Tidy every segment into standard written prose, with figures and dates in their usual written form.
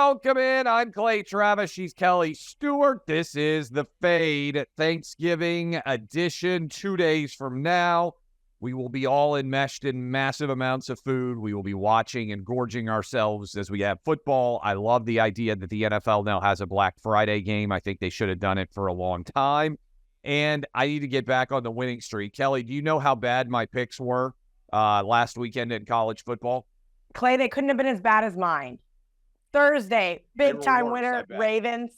Welcome in. I'm Clay Travis. She's Kelly Stewart. This is the Fade Thanksgiving edition. 2 days from now, we will be all enmeshed in massive amounts of food. We will be watching and gorging ourselves as we have football. I love the idea that the NFL now has a Black Friday game. I think they should have done it for a long time. And I need to get back on the winning streak. Kelly, do you know how bad my picks were last weekend in college football? Clay, they couldn't have been as bad as mine. Thursday, big-time winner, Ravens.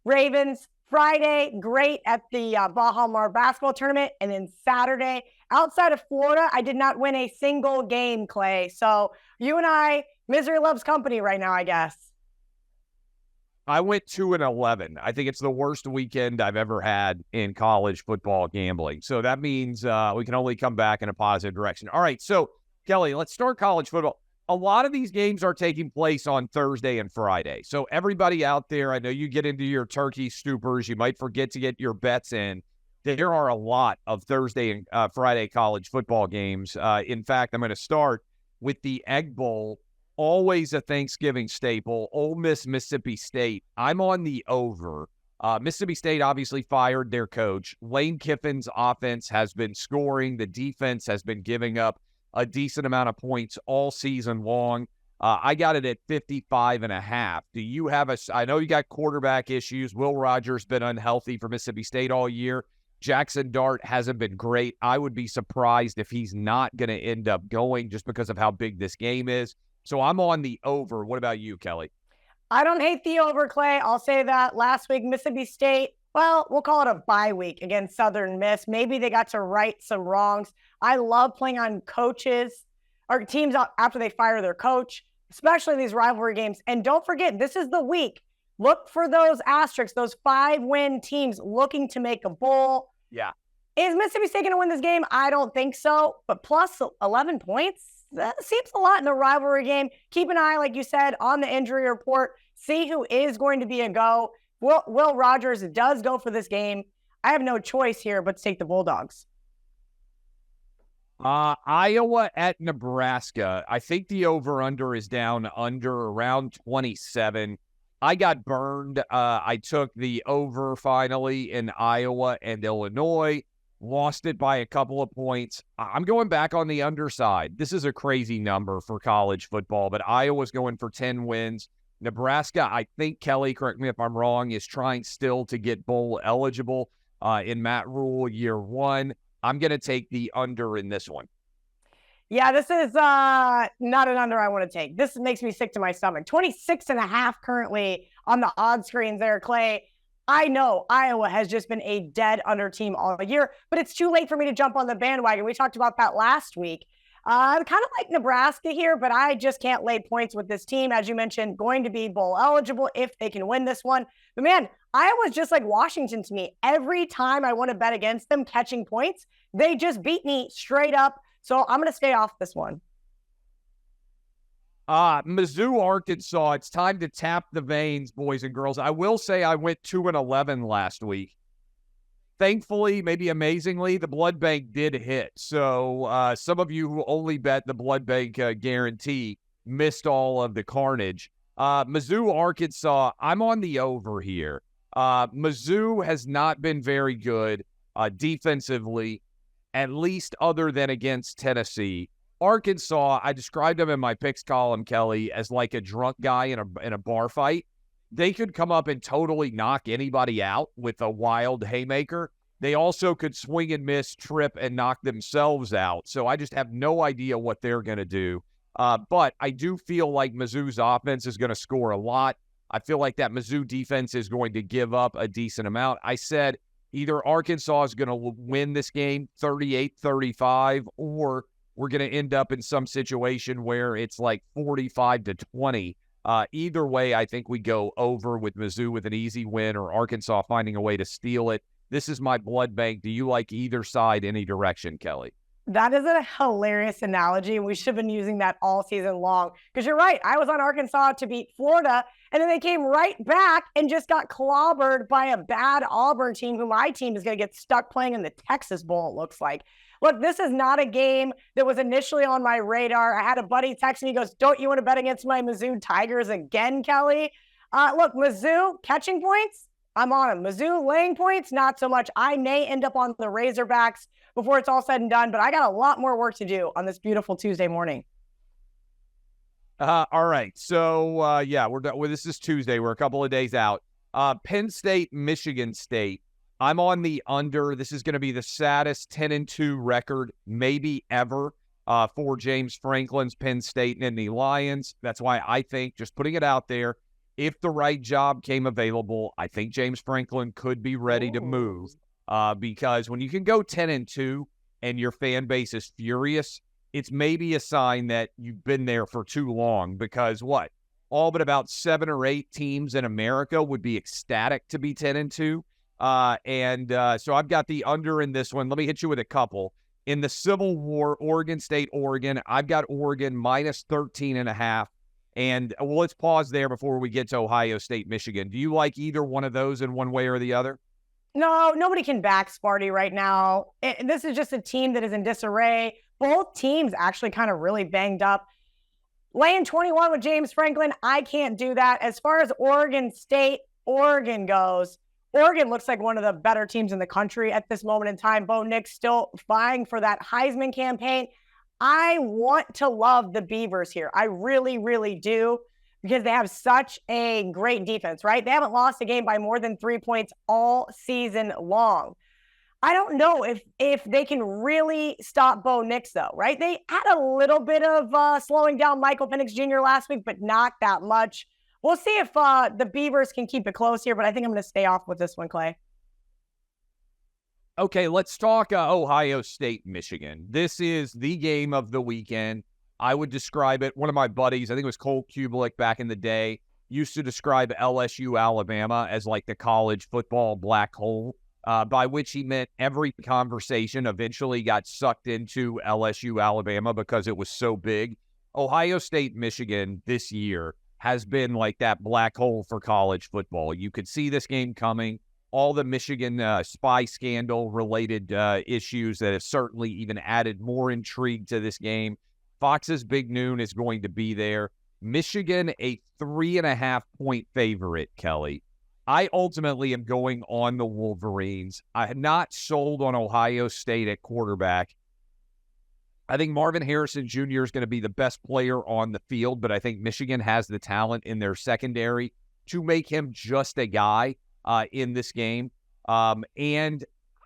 Ravens. Friday, great at the Baja Mar basketball tournament. And then Saturday, outside of Florida, I did not win a single game, Clay. So you and I, misery loves company right now, I guess. I went 2-11. I think it's the worst weekend I've ever had in college football gambling. So that means we can only come back in a positive direction. All right, so Kelly, let's start college football. A lot of these games are taking place on Thursday and Friday. So everybody out there, I know you get into your turkey stupors. You might forget to get your bets in. There are a lot of Thursday and Friday college football games. In fact, I'm going to start with the Egg Bowl, always a Thanksgiving staple, Ole Miss, Mississippi State. I'm on the over. Mississippi State obviously fired their coach. Lane Kiffin's offense has been scoring. The defense has been giving up a decent amount of points all season long. I got it at 55.5. Do you have I know you got quarterback issues. Will Rogers been unhealthy for Mississippi State all year. Jackson Dart hasn't been great. I would be surprised if he's not going to end up going just because of how big this game is. So I'm on the over. What about you, Kelly? I don't hate the over, Clay. I'll say that. Last week, Mississippi State, well, we'll call it a bye week against Southern Miss. Maybe they got to right some wrongs. I love playing on coaches or teams after they fire their coach, especially these rivalry games. And don't forget, this is the week. Look for those asterisks, those 5-win teams looking to make a bowl. Yeah. Is Mississippi State going to win this game? I don't think so. But plus 11 points, that seems a lot in the rivalry game. Keep an eye, like you said, on the injury report. See who is going to be a go. Will Rogers does go for this game. I have no choice here but to take the Bulldogs. Iowa at Nebraska. I think the over-under is down under around 27. I got burned. I took the over finally in Iowa and Illinois. Lost it by a couple of points. I'm going back on the underside. This is a crazy number for college football, but Iowa's going for 10 wins. Nebraska, I think, Kelly, correct me if I'm wrong, is trying still to get bowl eligible in Matt Rule year one. I'm going to take the under in this one. Yeah, this is not an under I want to take. This makes me sick to my stomach. 26.5 currently on the odd screens there, Clay. I know Iowa has just been a dead under team all year, but it's too late for me to jump on the bandwagon. We talked about that last week. Kind of like Nebraska here, but I just can't lay points with this team. As you mentioned, going to be bowl eligible if they can win this one. But man, Iowa's just like Washington to me. Every time I want to bet against them catching points, they just beat me straight up. So I'm going to stay off this one. Mizzou, Arkansas. It's time to tap the veins, boys and girls. I will say I went 2-11 last week. Thankfully, maybe amazingly, the blood bank did hit. So some of you who only bet the blood bank guarantee missed all of the carnage. Mizzou, Arkansas, I'm on the over here. Mizzou has not been very good defensively, at least other than against Tennessee. Arkansas, I described them in my picks column, Kelly, as like a drunk guy in a bar fight. They could come up and totally knock anybody out with a wild haymaker. They also could swing and miss, trip, and knock themselves out. So I just have no idea what they're going to do. But I do feel like Mizzou's offense is going to score a lot. I feel like that Mizzou defense is going to give up a decent amount. I said either Arkansas is going to win this game 38-35, or we're going to end up in some situation where it's like 45-20. Either way, I think we go over with Mizzou with an easy win or Arkansas finding a way to steal it. This is my blood bank. Do you like either side any direction, Kelly? That is a hilarious analogy. We should have been using that all season long because you're right. I was on Arkansas to beat Florida, and then they came right back and just got clobbered by a bad Auburn team who my team is going to get stuck playing in the Texas Bowl, it looks like. Look, this is not a game that was initially on my radar. I had a buddy text me. He goes, "Don't you want to bet against my Mizzou Tigers again, Kelly?" Look, Mizzou catching points, I'm on them. Mizzou laying points, not so much. I may end up on the Razorbacks before it's all said and done, but I got a lot more work to do on this beautiful Tuesday morning. All right. So, yeah, we're done. Well, this is Tuesday. We're a couple of days out. Penn State, Michigan State. I'm on the under. This is going to be the saddest 10-2 record maybe ever for James Franklin's Penn State and the Lions. That's why I think, just putting it out there, if the right job came available, I think James Franklin could be ready to move because when you can go 10-2 and your fan base is furious, it's maybe a sign that you've been there for too long because what? All but about 7 or 8 teams in America would be ecstatic to be 10-2. So I've got the under in this one. Let me hit you with a couple. In the Civil War, Oregon State, Oregon, I've got Oregon minus 13.5. And well, let's pause there before we get to Ohio State, Michigan. Do you like either one of those in one way or the other? No, nobody can back Sparty right now. This is just a team that is in disarray. Both teams actually kind of really banged up. Laying 21 with James Franklin, I can't do that. As far as Oregon State, Oregon goes, Oregon looks like one of the better teams in the country at this moment in time. Bo Nix still vying for that Heisman campaign. I want to love the Beavers here. I really, really do, because they have such a great defense, right? They haven't lost a game by more than 3 points all season long. I don't know if they can really stop Bo Nix, though, right? They had a little bit of slowing down Michael Penix Jr. last week, but not that much. We'll see if the Beavers can keep it close here, but I think I'm going to stay off with this one, Clay. Okay, let's talk Ohio State, Michigan. This is the game of the weekend. I would describe it, one of my buddies, I think it was Cole Kubelik back in the day, used to describe LSU, Alabama as like the college football black hole, by which he meant every conversation eventually got sucked into LSU, Alabama because it was so big. Ohio State, Michigan this year has been like that black hole for college football. You could see this game coming. All the Michigan spy scandal related issues that have certainly even added more intrigue to this game. Fox's Big Noon is going to be there. Michigan, a 3.5-point favorite, Kelly. I ultimately am going on the Wolverines. I had not sold on Ohio State at quarterback. I think Marvin Harrison Jr. is going to be the best player on the field, but I think Michigan has the talent in their secondary to make him just a guy in this game. And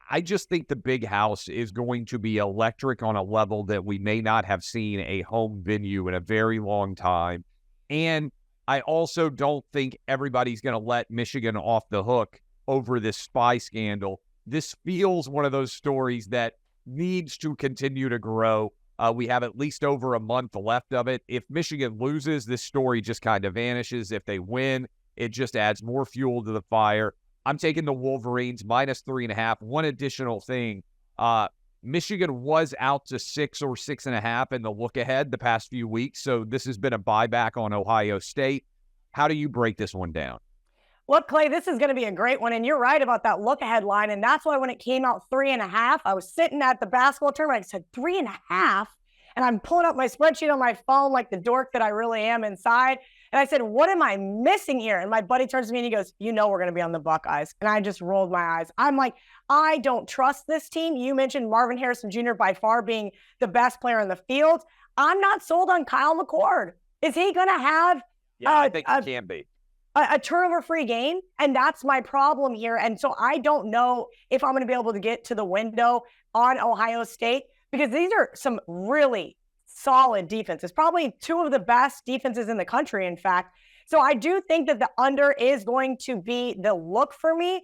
I just think the Big House is going to be electric on a level that we may not have seen a home venue in a very long time. And I also don't think everybody's going to let Michigan off the hook over this spy scandal. This feels one of those stories that needs to continue to grow. We have at least over a month left of it. If Michigan loses, this story just kind of vanishes. If they win, it just adds more fuel to the fire. I'm taking the Wolverines minus 3.5. One additional thing, Michigan was out to 6 or 6.5 in the look ahead the past few weeks. So this has been a buyback on Ohio State. How do you break this one down? Look, Clay, this is going to be a great one. And you're right about that look ahead line. And that's why when it came out 3.5, I was sitting at the basketball tournament. I said 3.5. And I'm pulling up my spreadsheet on my phone like the dork that I really am inside. And I said, what am I missing here? And my buddy turns to me and he goes, you know we're going to be on the Buckeyes. And I just rolled my eyes. I'm like, I don't trust this team. You mentioned Marvin Harrison Jr. by far being the best player in the field. I'm not sold on Kyle McCord. Is he going to have I think he can be. A turnover-free game? And that's my problem here. And so I don't know if I'm going to be able to get to the window on Ohio State because these are some really solid defenses, probably two of the best defenses in the country, in fact. So I do think that the under is going to be the look for me.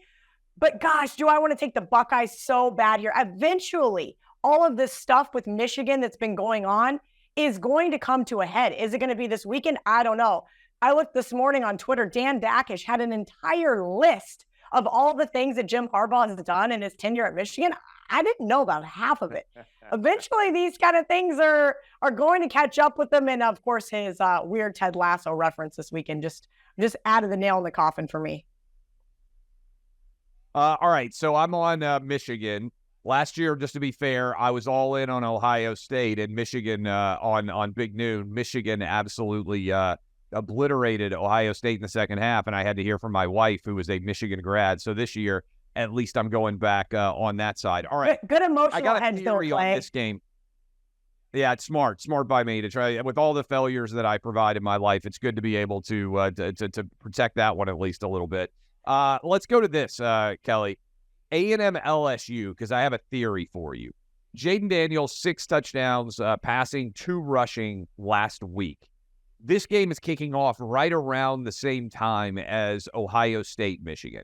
But gosh, do I want to take the Buckeyes so bad here? Eventually, all of this stuff with Michigan that's been going on is going to come to a head. Is it going to be this weekend? I don't know. I looked this morning on Twitter. Dan Dakish had an entire list of all the things that Jim Harbaugh has done in his tenure at Michigan. I didn't know about half of it. Eventually, these kind of things are going to catch up with them. And, of course, his weird Ted Lasso reference this weekend just added the nail in the coffin for me. All right, so I'm on Michigan. Last year, just to be fair, I was all in on Ohio State and Michigan on Big Noon. Michigan absolutely obliterated Ohio State in the second half, and I had to hear from my wife, who was a Michigan grad. So this year, at least I'm going back on that side. All right. Good emotional I got a hedge though, theory Clay. on this game. Yeah, it's smart by me to try. With all the failures that I provide in my life, it's good to be able to protect that one at least a little bit. Let's go to this, Kelly. A&M LSU, because I have a theory for you. Jaden Daniels, 6 touchdowns, passing, 2 rushing last week. This game is kicking off right around the same time as Ohio State, Michigan.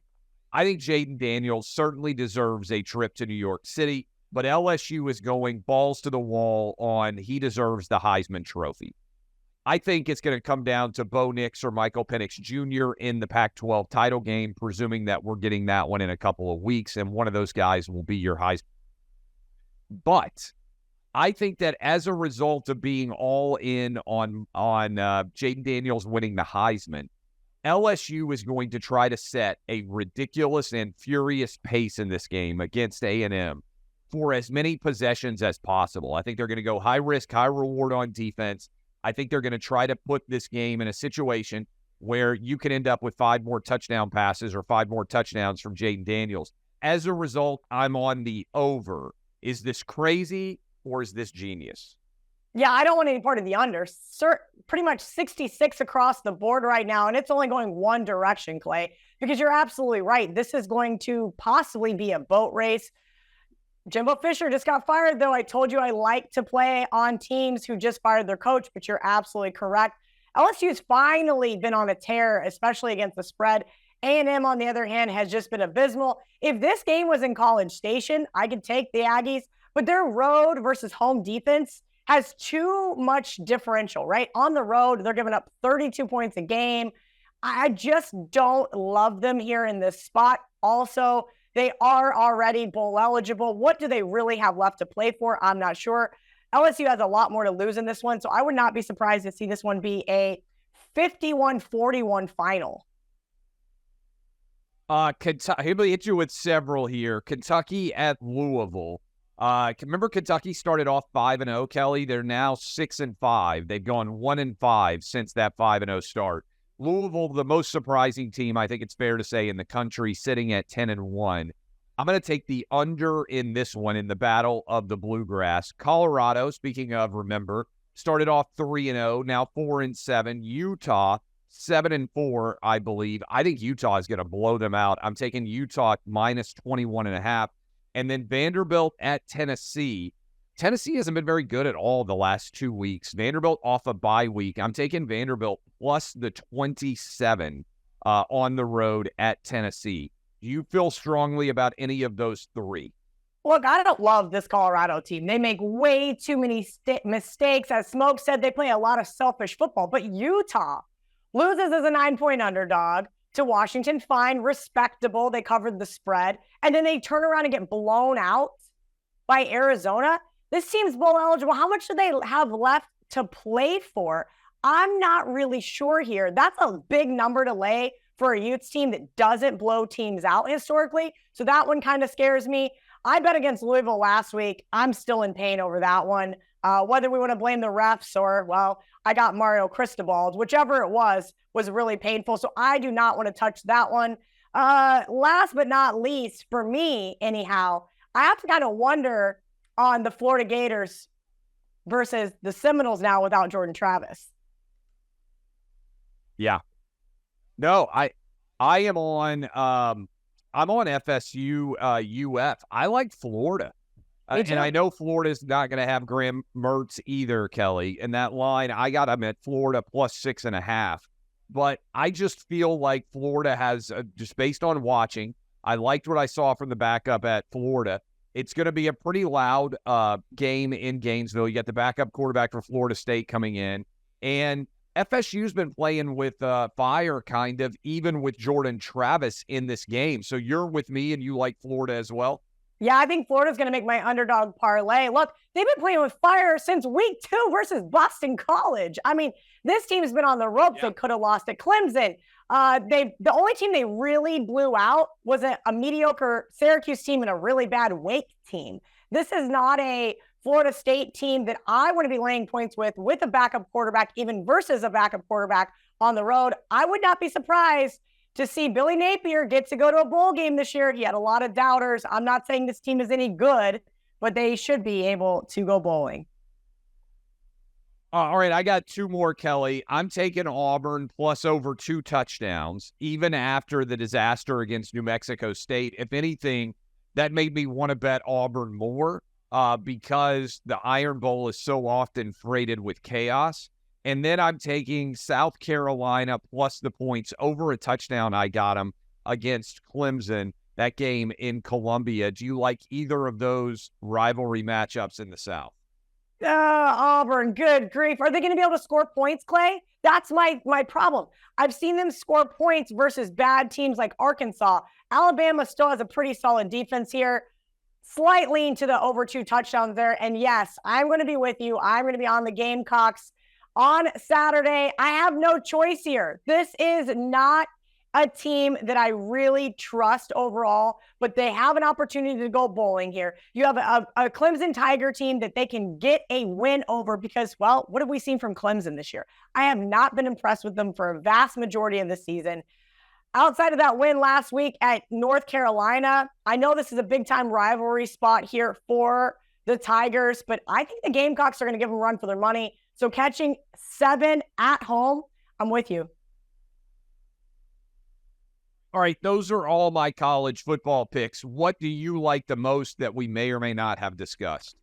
I think Jaden Daniels certainly deserves a trip to New York City, but LSU is going balls to the wall on he deserves the Heisman Trophy. I think it's going to come down to Bo Nix or Michael Penix Jr. in the Pac-12 title game, presuming that we're getting that one in a couple of weeks, and one of those guys will be your Heisman. But I think that as a result of being all in on Jaden Daniels winning the Heisman, LSU is going to try to set a ridiculous and furious pace in this game against A&M for as many possessions as possible. I think they're going to go high risk, high reward on defense. I think they're going to try to put this game in a situation where you can end up with 5 more touchdown passes or 5 more touchdowns from Jaden Daniels. As a result, I'm on the over. Is this crazy or is this genius? Yeah, I don't want any part of the under. Pretty much 66 across the board right now, and it's only going one direction, Clay, because you're absolutely right. This is going to possibly be a boat race. Jimbo Fisher just got fired, though. I told you I like to play on teams who just fired their coach, but you're absolutely correct. LSU's finally been on a tear, especially against the spread. A&M, on the other hand, has just been abysmal. If this game was in College Station, I could take the Aggies, but their road versus home defense has too much differential, right? On the road, they're giving up 32 points a game. I just don't love them here in this spot. Also, they are already bowl eligible. What do they really have left to play for? I'm not sure. LSU has a lot more to lose in this one, so I would not be surprised to see this one be a 51-41 final. Kentucky, he'll hit you with several here. Kentucky at Louisville. Remember Kentucky started off 5-0, Kelly? They're now 6-5. They've gone 1-5 since that 5-0 start. Louisville, the most surprising team, I think it's fair to say, in the country, sitting at 10-1. I'm going to take the under in this one in the battle of the Bluegrass. Colorado, speaking of, remember, started off 3-0, now 4-7. Utah, 7-4, I believe. I think Utah is going to blow them out. I'm taking Utah minus 21.5. And then Vanderbilt at Tennessee. Tennessee hasn't been very good at all the last 2 weeks. Vanderbilt off a bye week. I'm taking Vanderbilt plus the 27 on the road at Tennessee. Do you feel strongly about any of those 3? Look, I don't love this Colorado team. They make way too many mistakes. As Smoke said, they play a lot of selfish football. But Utah loses as a 9-point underdog to Washington. Fine, respectable. They covered the spread. And then they turn around and get blown out by Arizona. This team's bowl eligible. How much do they have left to play for? I'm not really sure here. That's a big number to lay for a Utes team that doesn't blow teams out historically. So that one kind of scares me. I bet against Louisville last week. I'm still in pain over that one. Whether we want to blame the refs or, well, I got Mario Cristobal, whichever it was really painful. So I do not want to touch that one. Last but not least, for me, anyhow, I have to kind of wonder on the Florida Gators versus the Seminoles now without Jordan Travis. Yeah. No, I am on I'm on FSU UF. I like Florida. And I know Florida's not going to have Graham Mertz either, Kelly. And that line, I got them at Florida plus 6.5. But I just feel like Florida has, just based on watching, I liked what I saw from the backup at Florida. It's going to be a pretty loud game in Gainesville. You got the backup quarterback for Florida State coming in. And FSU's been playing with fire, kind of, even with Jordan Travis in this game. So you're with me and you like Florida as well? Yeah, I think Florida's going to make my underdog parlay. Look, they've been playing with fire since week 2 versus Boston College. I mean, this team's been on the ropes. Yeah. They could have lost at Clemson. The only team they really blew out was a mediocre Syracuse team and a really bad Wake team. This is not a Florida State team that I want to be laying points with a backup quarterback, even versus a backup quarterback on the road. I would not be surprised to see Billy Napier get to go to a bowl game this year. He had a lot of doubters. I'm not saying this team is any good, but they should be able to go bowling. All right, I got two more, Kelly. I'm taking Auburn plus over 2 touchdowns, even after the disaster against New Mexico State. If anything, that made me want to bet Auburn more because the Iron Bowl is so often freighted with chaos. And then I'm taking South Carolina plus the points over a touchdown. I got them against Clemson, that game in Columbia. Do you like either of those rivalry matchups in the South? Auburn, good grief. Are they going to be able to score points, Clay? That's my problem. I've seen them score points versus bad teams like Arkansas. Alabama still has a pretty solid defense here. Slight lean to the over 2 touchdowns there. And yes, I'm going to be with you. I'm going to be on the Gamecocks on Saturday. I have no choice here. This is not a team that I really trust overall, but they have an opportunity to go bowling here. You have a Clemson Tiger team that they can get a win over because, well, what have we seen from Clemson this year? I have not been impressed with them for a vast majority of the season. Outside of that win last week at North Carolina, I know this is a big-time rivalry spot here for the Tigers, but I think the Gamecocks are going to give them a run for their money. So catching 7 at home, I'm with you. All right, those are all my college football picks. What do you like the most that we may or may not have discussed?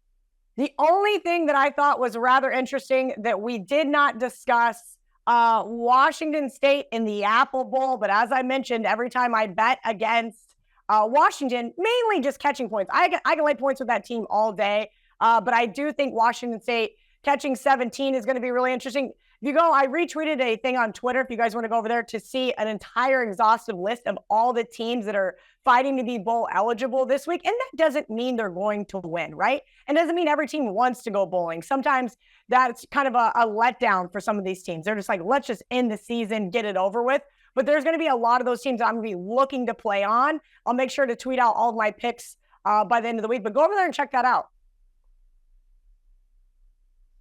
The only thing that I thought was rather interesting that we did not discuss, Washington State in the Apple Bowl. But as I mentioned, every time I bet against Washington, mainly just catching points. I can lay points with that team all day. But I do think Washington State catching 17 is going to be really interesting. If you go, I retweeted a thing on Twitter, if you guys want to go over there to see an entire exhaustive list of all the teams that are fighting to be bowl eligible this week. And that doesn't mean they're going to win, right? And doesn't mean every team wants to go bowling. Sometimes that's kind of a letdown for some of these teams. They're just like, let's just end the season, get it over with. But there's going to be a lot of those teams that I'm going to be looking to play on. I'll make sure to tweet out all of my picks by the end of the week. But go over there and check that out.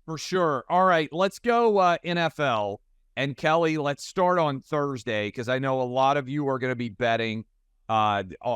For sure. All right, let's go NFL. And Kelly, let's start on Thursday because I know a lot of you are going to be betting,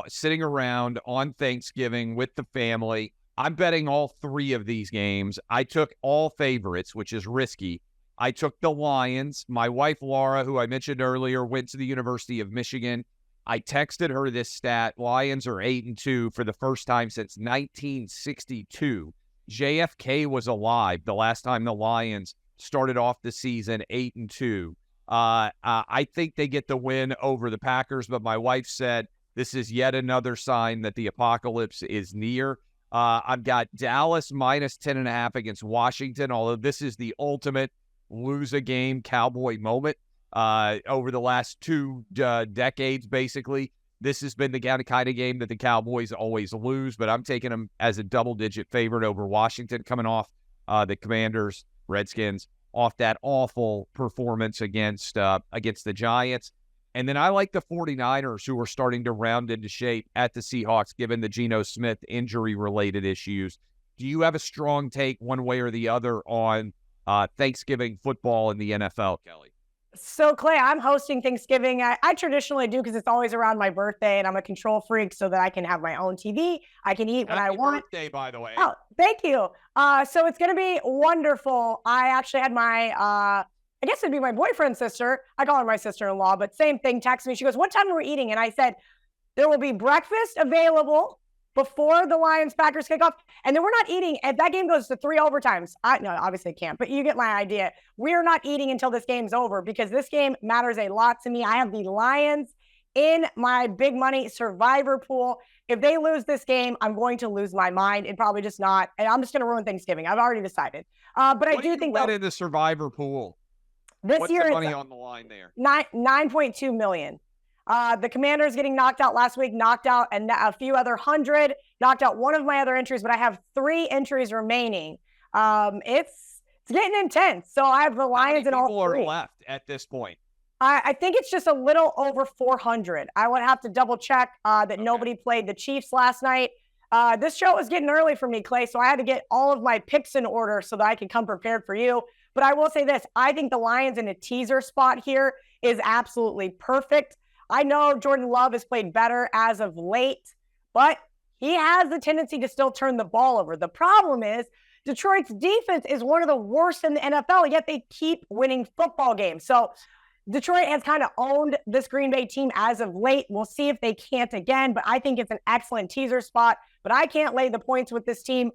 sitting around on Thanksgiving with the family. I'm betting all 3 of these games. I took all favorites, which is risky. I took the Lions. My wife, Laura, who I mentioned earlier, went to the University of Michigan. I texted her this stat. Lions are 8-2 for the first time since 1962. JFK was alive the last time the Lions started off the season 8-2. I think they get the win over the Packers, but my wife said this is yet another sign that the apocalypse is near. I've got Dallas minus 10.5 against Washington, although this is the ultimate lose a game cowboy moment over the last 2 decades, basically. This has been the kind of game that the Cowboys always lose, but I'm taking them as a double-digit favorite over Washington, coming off the Commanders, Redskins, off that awful performance against the Giants. And then I like the 49ers, who are starting to round into shape at the Seahawks, given the Geno Smith injury-related issues. Do you have a strong take one way or the other on Thanksgiving football in the NFL, Kelly? So, Clay, I'm hosting Thanksgiving. I traditionally do because it's always around my birthday, and I'm a control freak so that I can have my own TV. I can eat when I want. Happy birthday, by the way. Oh, thank you. So it's going to be wonderful. I actually had my, I guess it'd be my boyfriend's sister. I call her my sister-in-law, but same thing, text me. She goes, what time are we eating? And I said, there will be breakfast available before the Lions-Packers kickoff, and then we're not eating. If that game goes to 3 overtimes, no, obviously it can't, but you get my idea. We're not eating until this game's over because this game matters a lot to me. I have the Lions in my big money survivor pool. If they lose this game, I'm going to lose my mind and probably just not, and I'm just going to ruin Thanksgiving. I've already decided. But I do think that in the survivor pool. What's the money on the line there? 9.2 million. The Commanders getting knocked out last week, knocked out and a few other 100, knocked out one of my other entries, but I have 3 entries remaining. It's getting intense. So I have the Lions and all 3. How many people are left at this point? I think it's just a little over 400. I would have to double check that Nobody played the Chiefs last night. This show was getting early for me, Clay, so I had to get all of my picks in order so that I could come prepared for you. But I will say this. I think the Lions in a teaser spot here is absolutely perfect. I know Jordan Love has played better as of late, but he has the tendency to still turn the ball over. The problem is Detroit's defense is one of the worst in the NFL, yet they keep winning football games. So Detroit has kind of owned this Green Bay team as of late. We'll see if they can't again, but I think it's an excellent teaser spot. But I can't lay the points with this team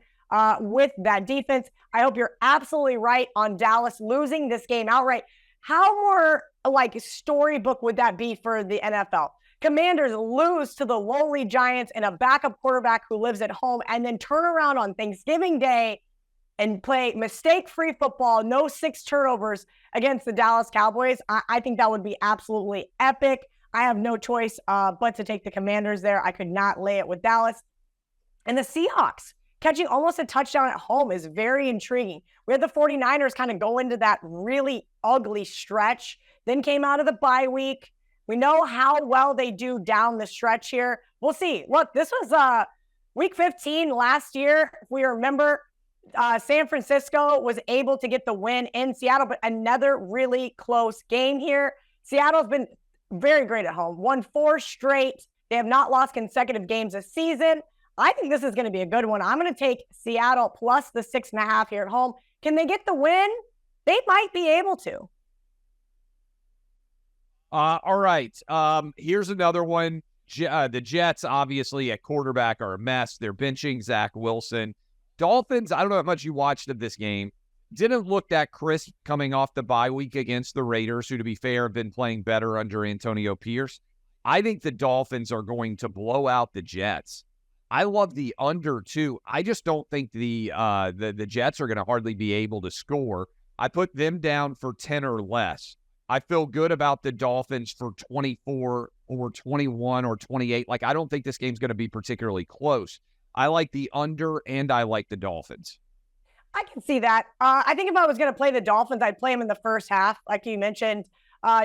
with that defense. I hope you're absolutely right on Dallas losing this game outright. How more like storybook would that be for the NFL? Commanders lose to the lowly Giants and a backup quarterback who lives at home, and then turn around on Thanksgiving Day and play mistake-free football, no 6 turnovers against the Dallas Cowboys. I think that would be absolutely epic. I have no choice but to take the Commanders there. I could not lay it with Dallas. And the Seahawks catching almost a touchdown at home is very intriguing. We had the 49ers kind of go into that really ugly stretch, then came out of the bye week. We know how well they do down the stretch here. We'll see. Look, this was week 15 last year. If we remember, San Francisco was able to get the win in Seattle, but another really close game here. Seattle's been very great at home, won 4 straight. They have not lost consecutive games this season. I think this is going to be a good one. I'm going to take Seattle plus the 6.5 here at home. Can they get the win? They might be able to. All right. Here's another one. The Jets, obviously, at quarterback are a mess. They're benching Zach Wilson. Dolphins, I don't know how much you watched of this game. Didn't look that crisp coming off the bye week against the Raiders, who, to be fair, have been playing better under Antonio Pierce. I think the Dolphins are going to blow out the Jets. I love the under, too. I just don't think the Jets are going to hardly be able to score. I put them down for 10 or less. I feel good about the Dolphins for 24 or 21 or 28. Like, I don't think this game's going to be particularly close. I like the under, and I like the Dolphins. I can see that. I think if I was going to play the Dolphins, I'd play them in the first half, like you mentioned.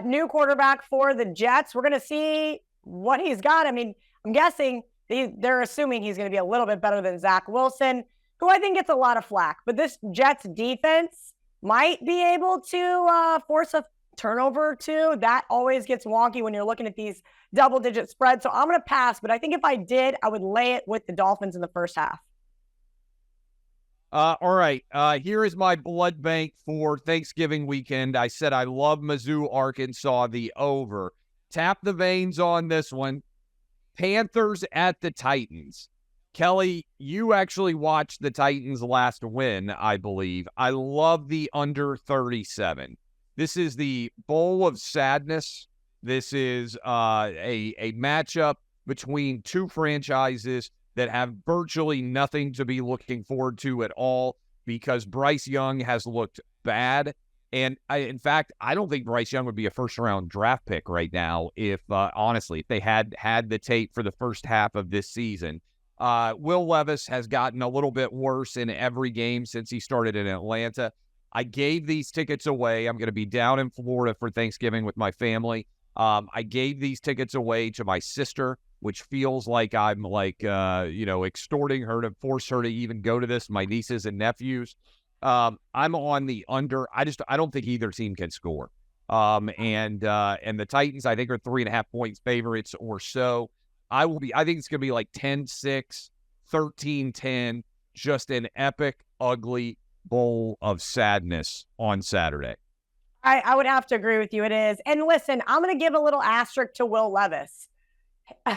New quarterback for the Jets. We're going to see what he's got. I mean, I'm guessing they're assuming he's going to be a little bit better than Zach Wilson, who I think gets a lot of flack. But this Jets defense might be able to force a turnover too. That always gets wonky when you're looking at these double-digit spreads. So I'm going to pass, but I think if I did, I would lay it with the Dolphins in the first half. All right. Here is my blood bank for Thanksgiving weekend. I said I love Mizzou, Arkansas, the over. Tap the veins on this one. Panthers at the Titans. Kelly, you actually watched the Titans last win, I believe. I love the under 37. This is the Bowl of Sadness. This is a matchup between two franchises that have virtually nothing to be looking forward to at all because Bryce Young has looked bad. And in fact, I don't think Bryce Young would be a first-round draft pick right now if, honestly, if they had the tape for the first half of this season. Will Levis has gotten a little bit worse in every game since he started in Atlanta. I gave these tickets away. I'm going to be down in Florida for Thanksgiving with my family. I gave these tickets away to my sister, which feels like I'm extorting her to force her to even go to this, my nieces and nephews. I'm on the under. I don't think either team can score. And the Titans, I think, are 3.5 points favorites or so. I think it's going to be like 10-6, 13-10, just an epic, ugly bowl of sadness on Saturday. I would have to agree with you. It is. And listen, I'm going to give a little asterisk to Will Levis.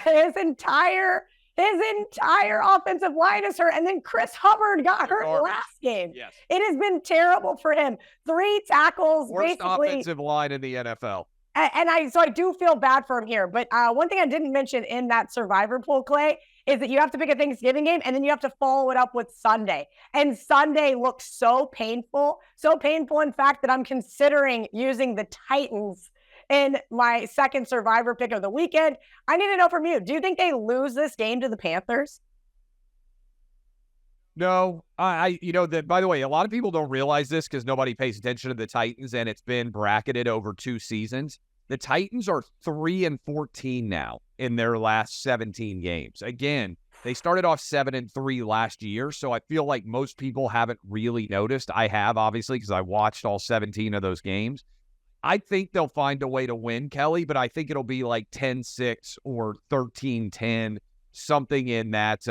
His entire offensive line is hurt. And then Chris Hubbard got hurt last game. Yes. It has been terrible for him. 3 tackles. Worst offensive line in the NFL. So I do feel bad for him here. But one thing I didn't mention in that survivor pool, Clay, is that you have to pick a Thanksgiving game and then you have to follow it up with Sunday. And Sunday looks so painful, in fact, that I'm considering using the Titans in my second survivor pick of the weekend. I need to know from you, do you think they lose this game to the Panthers? No, by the way, a lot of people don't realize this because nobody pays attention to the Titans, and it's been bracketed over 2 seasons. The Titans are 3-14 now in their last 17 games. Again, They started off 7-3 last year, so I feel like most people haven't really noticed. I have, obviously, because I watched all 17 of those games. I think they'll find a way to win, Kelly, but I think it'll be like 10-6 or 13-10, something in that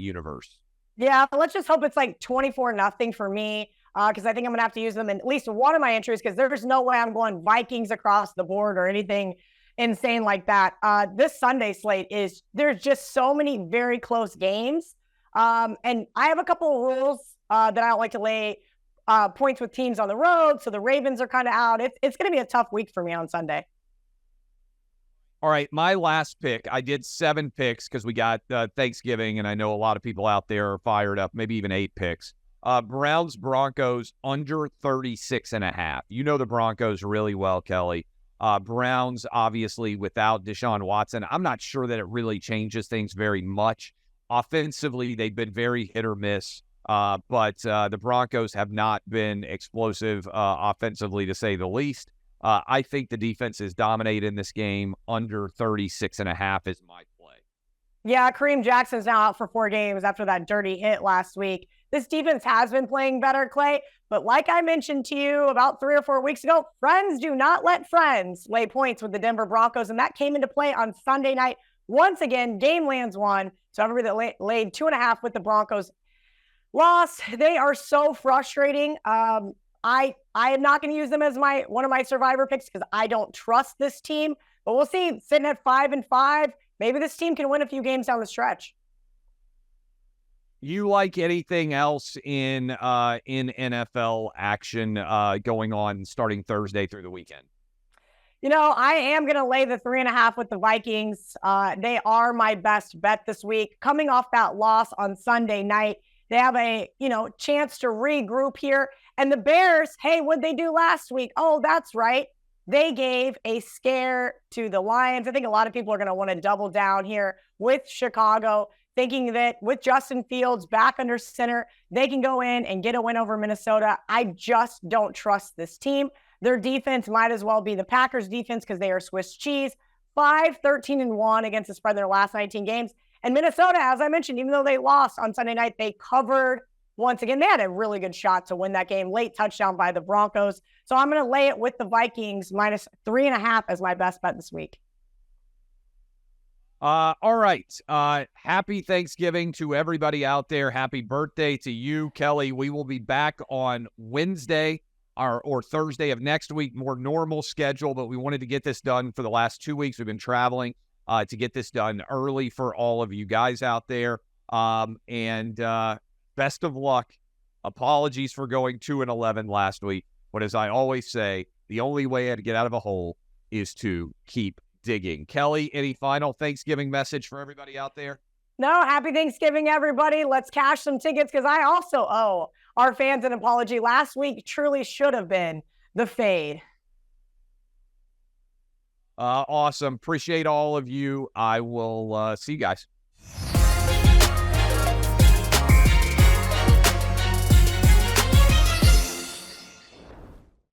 universe. Yeah, let's just hope it's like 24-0 for me, because I think I'm going to have to use them in at least one of my entries, because there's no way I'm going Vikings across the board or anything insane like that. This Sunday slate there's just so many very close games. And I have a couple of rules that I don't like to lay points with teams on the road. So the Ravens are kind of out. It's going to be a tough week for me on Sunday. All right, my last pick, I did 7 picks because we got Thanksgiving, and I know a lot of people out there are fired up, maybe even 8 picks. Browns, Broncos, under 36.5. You know the Broncos really well, Kelly. Browns, obviously, without Deshaun Watson, I'm not sure that it really changes things very much. Offensively, they've been very hit or miss, but the Broncos have not been explosive offensively, to say the least. I think the defense is dominated in this game. Under 36.5 is my play. Yeah, Kareem Jackson's now out for 4 games after that dirty hit last week. This defense has been playing better, Clay, but like I mentioned to you about 3 or 4 weeks ago, friends do not let friends lay points with the Denver Broncos, and that came into play on Sunday night. Once again, game lands 1, so everybody that laid 2.5 with the Broncos lost. They are so frustrating. I am not going to use them as one of my survivor picks because I don't trust this team. But we'll see. Sitting at 5-5, maybe this team can win a few games down the stretch. You like anything else in NFL action going on starting Thursday through the weekend? You know, I am going to lay the 3.5 with the Vikings. They are my best bet this week. Coming off that loss on Sunday night, they have a, chance to regroup here. And the Bears, hey, what'd they do last week? Oh, that's right. They gave a scare to the Lions. I think a lot of people are going to want to double down here with Chicago, thinking that with Justin Fields back under center, they can go in and get a win over Minnesota. I just don't trust this team. Their defense might as well be the Packers defense because they are Swiss cheese. 5-13-1 against the spread in their last 19 games. And Minnesota, as I mentioned, even though they lost on Sunday night, they covered once again. They had a really good shot to win that game. Late touchdown by the Broncos. So I'm going to lay it with the Vikings minus 3.5 as my best bet this week. All right. Happy Thanksgiving to everybody out there. Happy birthday to you, Kelly. We will be back on Wednesday or Thursday of next week, more normal schedule, but we wanted to get this done for the last 2 weeks. We've been traveling to get this done early for all of you guys out there. And best of luck. Apologies for going 2-11 last week. But as I always say, the only way to get out of a hole is to keep digging. Kelly, any final Thanksgiving message for everybody out there? No, happy Thanksgiving, everybody. Let's cash some tickets because I also owe our fans an apology. Last week truly should have been the fade. Awesome. Appreciate all of you. I will see you guys.